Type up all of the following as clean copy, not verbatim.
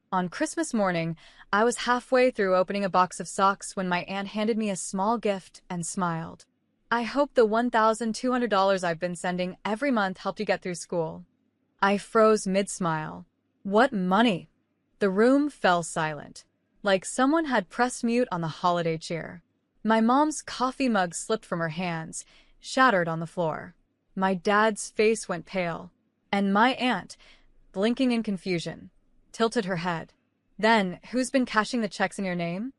On Christmas morning, I was halfway through opening a box of socks when my aunt handed me a small gift and smiled. I hope the $1,200 I've been sending every month helped you get through school. I froze mid-smile. What money? The room fell silent, like someone had pressed mute on the holiday cheer. My mom's coffee mug slipped from her hands, shattered on the floor. My dad's face went pale, and my aunt, blinking in confusion, tilted her head. Then, who's been cashing the checks in your name?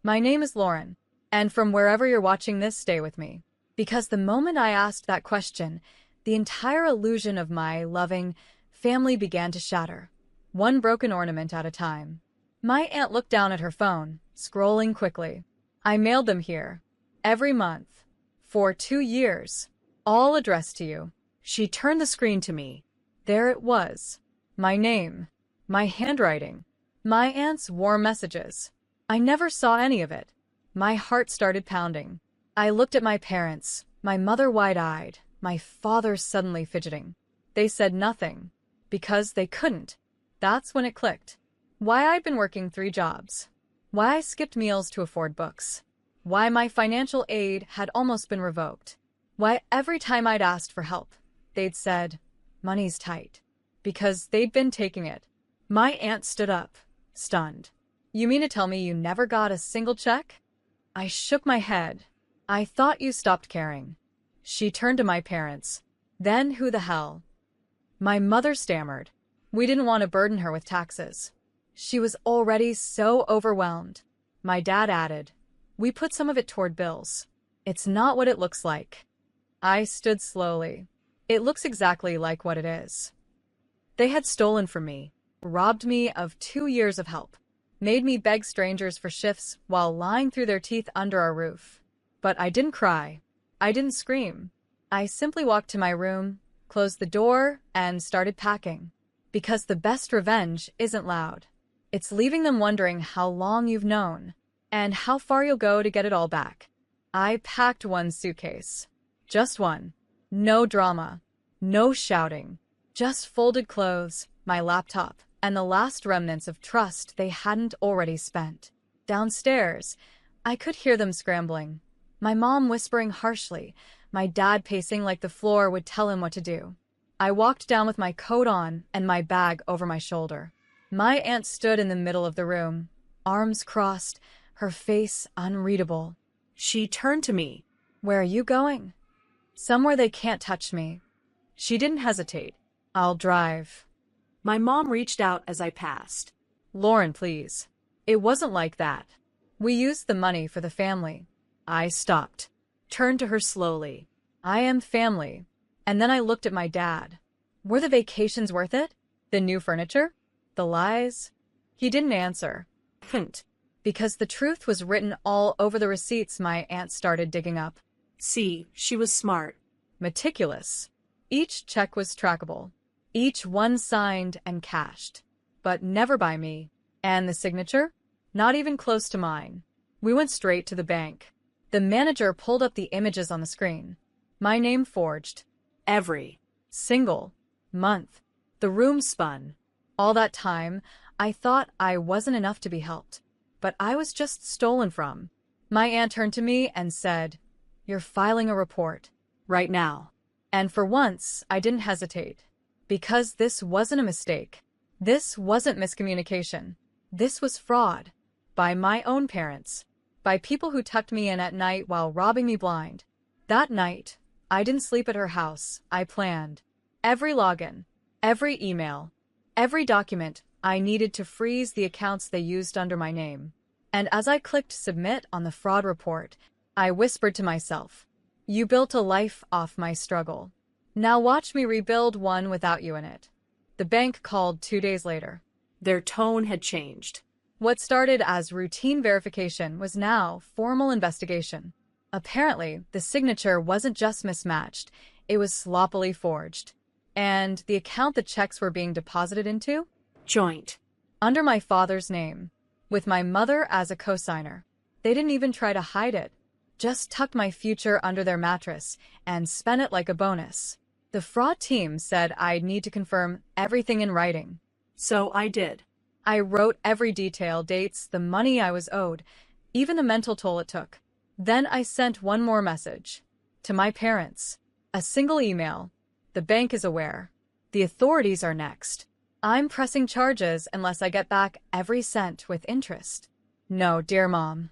My name is Lauren, and from wherever you're watching this, stay with me. Because the moment I asked that question, the entire illusion of my loving family began to shatter, one broken ornament at a time. My aunt looked down at her phone, scrolling quickly. I mailed them here, every month, for 2 years, all addressed to you. She turned the screen to me. There it was. My name, my handwriting, my aunt's warm messages. I never saw any of it. My heart started pounding. I looked at my parents, my mother wide-eyed, my father suddenly fidgeting. They said nothing, because they couldn't. That's when it clicked. Why I'd been working 3 jobs. Why I skipped meals to afford books. Why my financial aid had almost been revoked. Why every time I'd asked for help, they'd said, "Money's tight." Because they'd been taking it. My aunt stood up, stunned. You mean to tell me you never got a single check? I shook my head. I thought you stopped caring. She turned to my parents. Then who the hell? My mother stammered. We didn't want to burden her with taxes. She was already so overwhelmed. My dad added, we put some of it toward bills. It's not what it looks like. I stood slowly. It looks exactly like what it is. They had stolen from me, robbed me of 2 years of help, made me beg strangers for shifts while lying through their teeth under our roof. But I didn't cry. I didn't scream. I simply walked to my room, closed the door, and started packing. Because the best revenge isn't loud. It's leaving them wondering how long you've known, and how far you'll go to get it all back. I packed 1 suitcase. Just one. No drama. No shouting. Just folded clothes, my laptop, and the last remnants of trust they hadn't already spent. Downstairs, I could hear them scrambling. My mom whispering harshly, my dad pacing like the floor would tell him what to do. I walked down with my coat on and my bag over my shoulder. My aunt stood in the middle of the room, arms crossed, her face unreadable. She turned to me. Where are you going? Somewhere they can't touch me. She didn't hesitate. I'll drive. My mom reached out as I passed. Lauren, please. It wasn't like that. We used the money for the family. I stopped, turned to her slowly. I am family. And then I looked at my dad. Were the vacations worth it? The new furniture? The lies? He didn't answer. Couldn't. Because the truth was written all over the receipts my aunt started digging up. See, she was smart. Meticulous. Each check was trackable. Each one signed and cashed. But never by me. And the signature? Not even close to mine. We went straight to the bank. The manager pulled up the images on the screen. My name forged. Every single month. The room spun. All that time, I thought I wasn't enough to be helped. But I was just stolen from. My aunt turned to me and said, "You're filing a report. Right now." And for once, I didn't hesitate. Because this wasn't a mistake. This wasn't miscommunication. This was fraud. By my own parents. By people who tucked me in at night while robbing me blind. That night, I didn't sleep at her house. I planned. Every login. Every email. Every document I needed to freeze the accounts they used under my name. And as I clicked submit on the fraud report, I whispered to myself, you built a life off my struggle. Now watch me rebuild one without you in it. The bank called 2 days later. Their tone had changed. What started as routine verification was now formal investigation. Apparently, the signature wasn't just mismatched, it was sloppily forged. And the account the checks were being deposited into? Joint. Under my father's name. With my mother as a cosigner. They didn't even try to hide it. Just tucked my future under their mattress and spent it like a bonus. The fraud team said I'd need to confirm everything in writing. So I did. I wrote every detail, dates, the money I was owed, even the mental toll it took. Then I sent one more message. To my parents. A single email. The bank is aware. The authorities are next. I'm pressing charges unless I get back every cent with interest. No, dear Mom.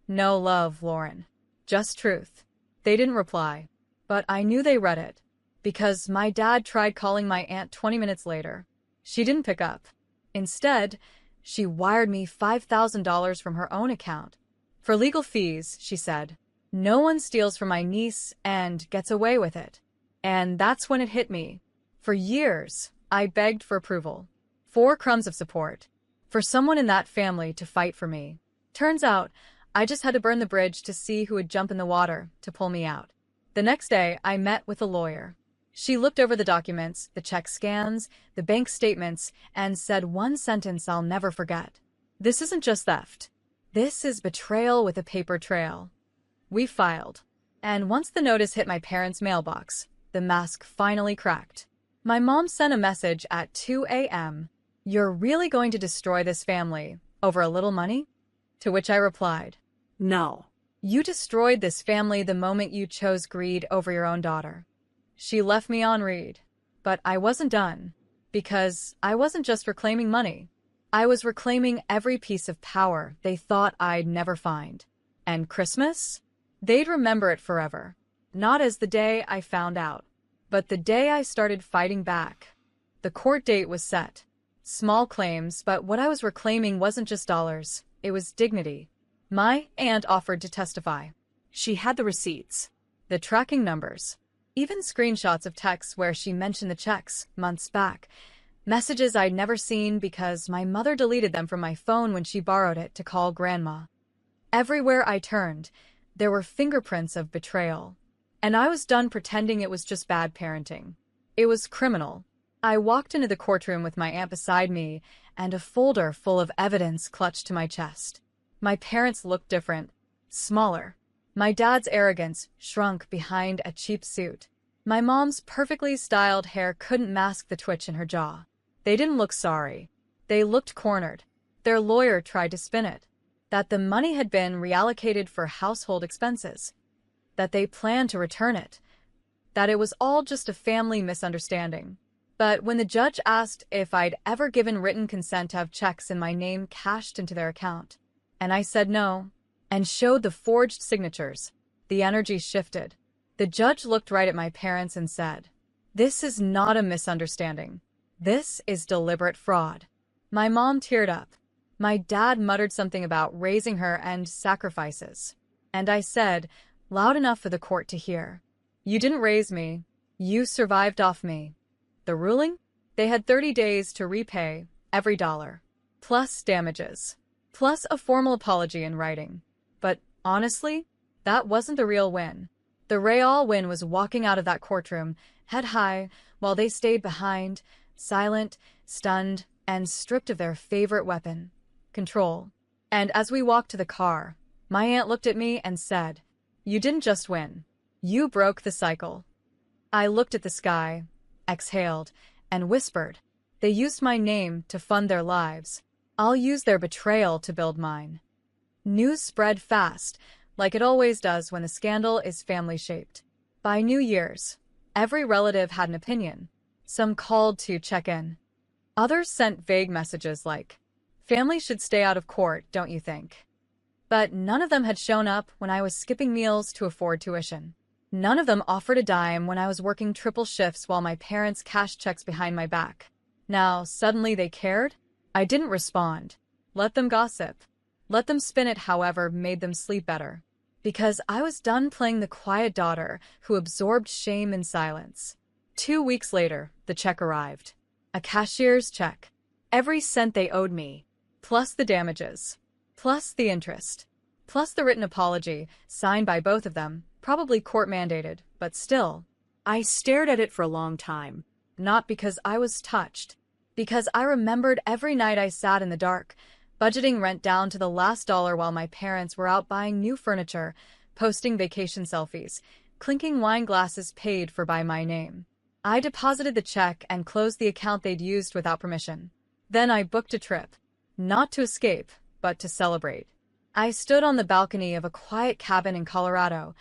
No love, Lauren. Just truth. They didn't reply. But I knew they read it. Because my dad tried calling my aunt 20 minutes later. She didn't pick up. Instead, she wired me $5,000 from her own account. For legal fees, she said. No one steals from my niece and gets away with it. And that's when it hit me. For years, I begged for approval. 4 crumbs of support. For someone in that family to fight for me. Turns out, I just had to burn the bridge to see who would jump in the water to pull me out. The next day, I met with a lawyer. She looked over the documents, the check scans, the bank statements, and said one sentence I'll never forget. This isn't just theft. This is betrayal with a paper trail. We filed. And once the notice hit my parents' mailbox, the mask finally cracked. My mom sent a message at 2 a.m. You're really going to destroy this family over a little money? To which I replied, no. You destroyed this family the moment you chose greed over your own daughter. She left me on read. But I wasn't done. Because I wasn't just reclaiming money. I was reclaiming every piece of power they thought I'd never find. And Christmas? They'd remember it forever. Not as the day I found out, but the day I started fighting back. The court date was set. Small claims, but what I was reclaiming wasn't just dollars. It was dignity. My aunt offered to testify. She had the receipts, the tracking numbers, even screenshots of texts where she mentioned the checks months back. Messages I'd never seen because my mother deleted them from my phone when she borrowed it to call Grandma. Everywhere I turned, there were fingerprints of betrayal. And I was done pretending it was just bad parenting. It was criminal. I walked into the courtroom with my aunt beside me and a folder full of evidence clutched to my chest. My parents looked different, smaller. My dad's arrogance shrunk behind a cheap suit. My mom's perfectly styled hair couldn't mask the twitch in her jaw. They didn't look sorry. They looked cornered. Their lawyer tried to spin it. That the money had been reallocated for household expenses. That they planned to return it. That it was all just a family misunderstanding. But when the judge asked if I'd ever given written consent to have checks in my name cashed into their account, and I said no, and showed the forged signatures, the energy shifted. The judge looked right at my parents and said, "This is not a misunderstanding. This is deliberate fraud." My mom teared up. My dad muttered something about raising her and sacrifices. And I said, loud enough for the court to hear, "You didn't raise me. You survived off me." The ruling? They had 30 days to repay every dollar, plus damages, plus a formal apology in writing. But honestly, that wasn't the real win. The real win was walking out of that courtroom, head high, while they stayed behind, silent, stunned, and stripped of their favorite weapon, control. And as we walked to the car, my aunt looked at me and said, "You didn't just win. You broke the cycle." I looked at the sky, exhaled, and whispered, "They used my name to fund their lives. I'll use their betrayal to build mine." News spread fast, like it always does when a scandal is family-shaped. By New Year's, every relative had an opinion. Some called to check in. Others sent vague messages like, "Families should stay out of court, don't you think?" But none of them had shown up when I was skipping meals to afford tuition. None of them offered a dime when I was working triple shifts while my parents cashed checks behind my back. Now, suddenly they cared? I didn't respond. Let them gossip. Let them spin it however made them sleep better. Because I was done playing the quiet daughter who absorbed shame in silence. 2 weeks later, the check arrived. A cashier's check. Every cent they owed me. Plus the damages. Plus the interest. Plus the written apology, signed by both of them. Probably court-mandated, but still. I stared at it for a long time. Not because I was touched. Because I remembered every night I sat in the dark, budgeting rent down to the last dollar while my parents were out buying new furniture, posting vacation selfies, clinking wine glasses paid for by my name. I deposited the check and closed the account they'd used without permission. Then I booked a trip. Not to escape, but to celebrate. I stood on the balcony of a quiet cabin in Colorado,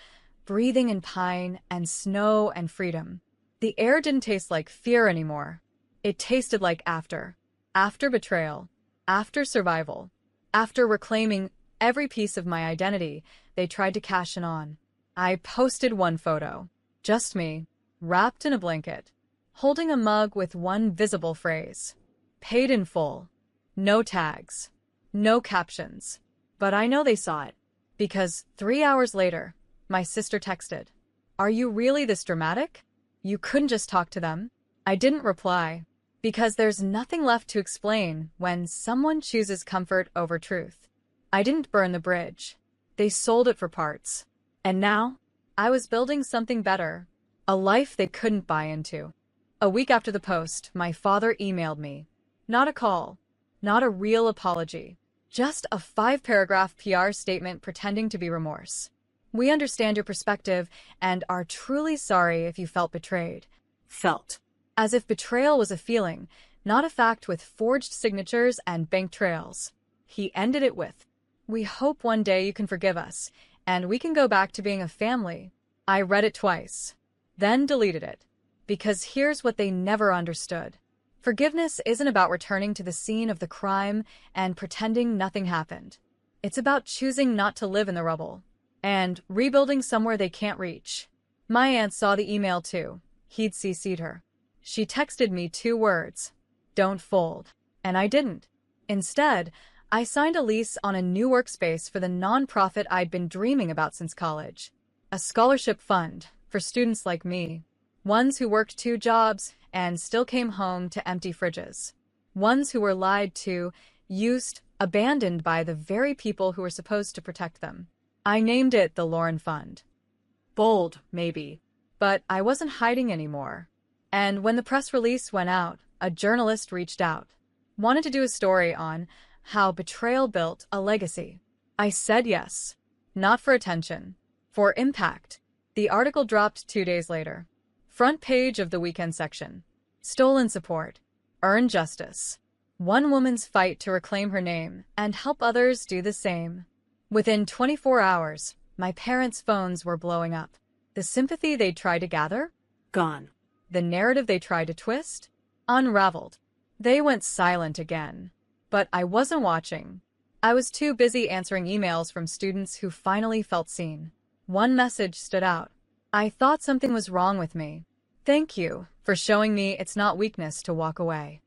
breathing in pine and snow and freedom. The air didn't taste like fear anymore. It tasted like after. After betrayal. After survival. After reclaiming every piece of my identity they tried to cash in on. I posted one photo. Just me, wrapped in a blanket, holding a mug with one visible phrase. Paid in full. No tags. No captions. But I know they saw it. Because 3 hours later, my sister texted, "Are you really this dramatic? You couldn't just talk to them?" I didn't reply. Because there's nothing left to explain when someone chooses comfort over truth. I didn't burn the bridge. They sold it for parts. And now, I was building something better. A life they couldn't buy into. A week after the post, my father emailed me. Not a call. Not a real apology. Just a 5-paragraph PR statement pretending to be remorse. "We understand your perspective and are truly sorry if you felt betrayed." Felt. As if betrayal was a feeling, not a fact, with forged signatures and bank trails. He ended it with, "We hope one day you can forgive us, and we can go back to being a family." I read it twice, then deleted it. Because here's what they never understood. Forgiveness isn't about returning to the scene of the crime and pretending nothing happened. It's about choosing not to live in the rubble and rebuilding somewhere they can't reach. My aunt saw the email too. He'd CC'd her. She texted me 2 words. "Don't fold." And I didn't. Instead, I signed a lease on a new workspace for the nonprofit I'd been dreaming about since college. A scholarship fund for students like me. Ones who worked 2 jobs and still came home to empty fridges. Ones who were lied to, used, abandoned by the very people who were supposed to protect them. I named it the Lauren Fund. Bold, maybe. But I wasn't hiding anymore. And when the press release went out, a journalist reached out. Wanted to do a story on how betrayal built a legacy. I said yes. Not for attention. For impact. The article dropped 2 days later. Front page of the weekend section. Stolen support. Earn justice. One woman's fight to reclaim her name and help others do the same. Within 24 hours, my parents' phones were blowing up. The sympathy they tried to gather? Gone. The narrative they tried to twist? Unraveled. They went silent again. But I wasn't watching. I was too busy answering emails from students who finally felt seen. One message stood out. "I thought something was wrong with me. Thank you for showing me it's not weakness to walk away."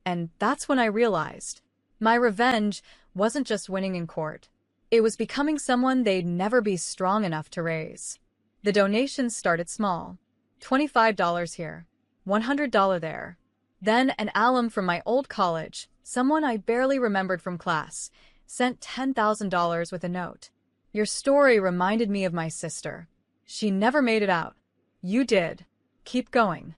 And that's when I realized my revenge wasn't just winning in court. It was becoming someone they'd never be strong enough to raise. The donations started small. $25 here, $100 there. Then an alum from my old college, someone I barely remembered from class, sent $10,000 with a note. "Your story reminded me of my sister. She never made it out. You did. Keep going."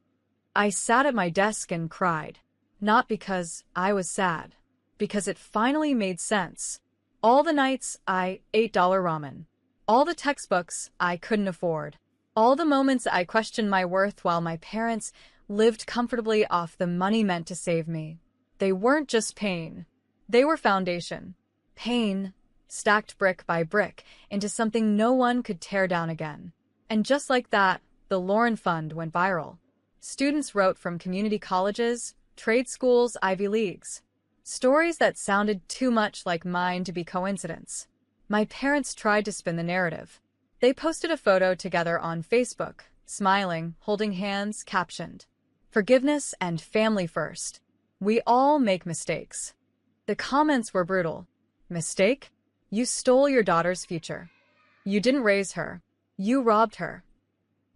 I sat at my desk and cried. Not because I was sad. Because it finally made sense. All the nights I ate $8 ramen. All the textbooks I couldn't afford. All the moments I questioned my worth while my parents lived comfortably off the money meant to save me. They weren't just pain. They were foundation. Pain, stacked brick by brick into something no one could tear down again. And just like that, the Lauren Fund went viral. Students wrote from community colleges, trade schools, Ivy Leagues. Stories that sounded too much like mine to be coincidence. My parents tried to spin the narrative. They posted a photo together on Facebook, smiling, holding hands, captioned, "Forgiveness and family first. We all make mistakes." The comments were brutal. "Mistake? You stole your daughter's future. You didn't raise her. You robbed her."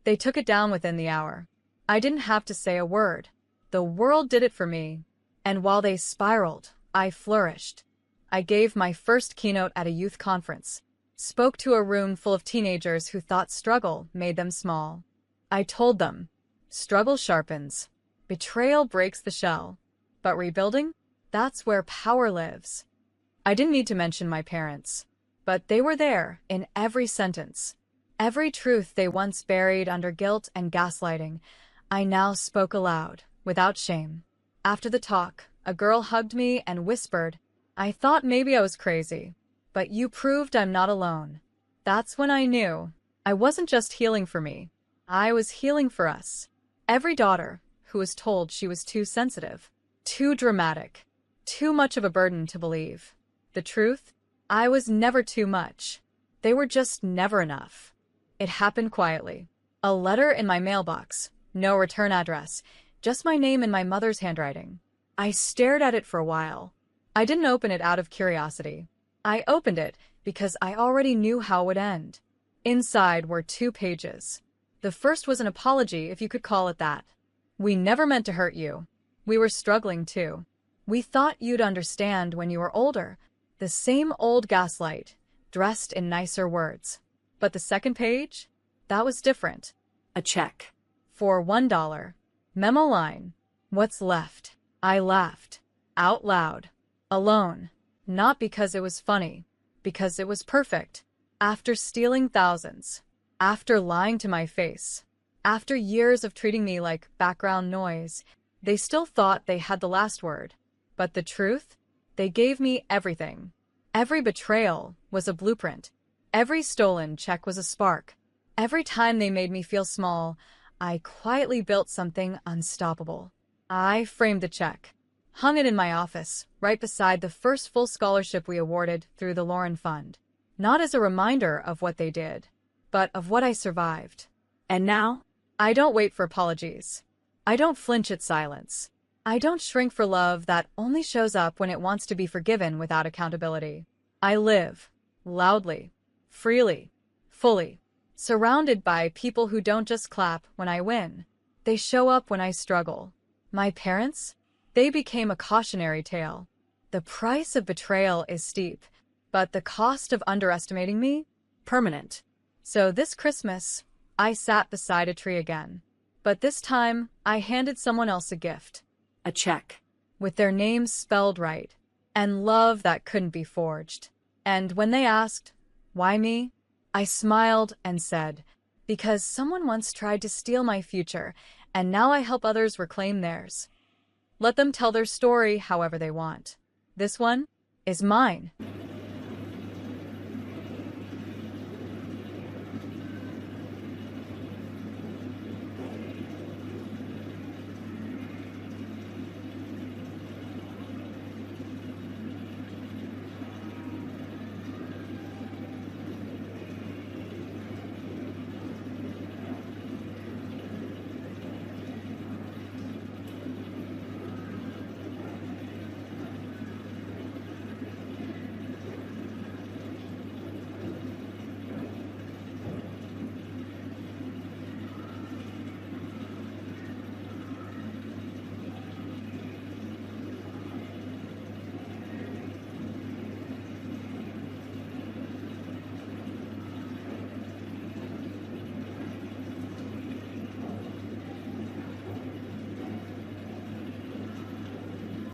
They took it down within the hour. I didn't have to say a word. The world did it for me. And while they spiraled, I flourished. I gave my first keynote at a youth conference. Spoke to a room full of teenagers who thought struggle made them small. I told them, struggle sharpens. Betrayal breaks the shell. But rebuilding? That's where power lives. I didn't need to mention my parents. But they were there, in every sentence. Every truth they once buried under guilt and gaslighting, I now spoke aloud, without shame. After the talk, a girl hugged me and whispered, I thought maybe I was crazy, but you proved I'm not alone. That's when I knew I wasn't just healing for me. I was healing for us. Every daughter who was told she was too sensitive, too dramatic, too much of a burden to believe. The truth? I was never too much. They were just never enough. It happened quietly. A letter in my mailbox, no return address, just my name in my mother's handwriting. I stared at it for a while. I didn't open it out of curiosity. I opened it because I already knew how it would end. Inside were 2 pages. The first was an apology, if you could call it that. We never meant to hurt you. We were struggling too. We thought you'd understand when you were older. The same old gaslight, dressed in nicer words. But the second page? That was different. A check. For $1. Memo line. What's left? I laughed. Out loud. Alone. Not because it was funny. Because it was perfect. After stealing thousands. After lying to my face. After years of treating me like background noise, they still thought they had the last word. But the truth? They gave me everything. Every betrayal was a blueprint. Every stolen check was a spark. Every time they made me feel small, I quietly built something unstoppable. I framed the check, hung it in my office, right beside the first full scholarship we awarded through the Lauren Fund. Not as a reminder of what they did, but of what I survived. And now, I don't wait for apologies. I don't flinch at silence. I don't shrink for love that only shows up when it wants to be forgiven without accountability. I live, loudly, freely, fully, surrounded by people who don't just clap when I win. They show up when I struggle. My parents? They became a cautionary tale. The price of betrayal is steep, but the cost of underestimating me? Permanent. So this Christmas, I sat beside a tree again. But this time, I handed someone else a gift. A check. With their names spelled right. And love that couldn't be forged. And when they asked, why me? I smiled and said, because someone once tried to steal my future, and now I help others reclaim theirs. Let them tell their story however they want. This one is mine.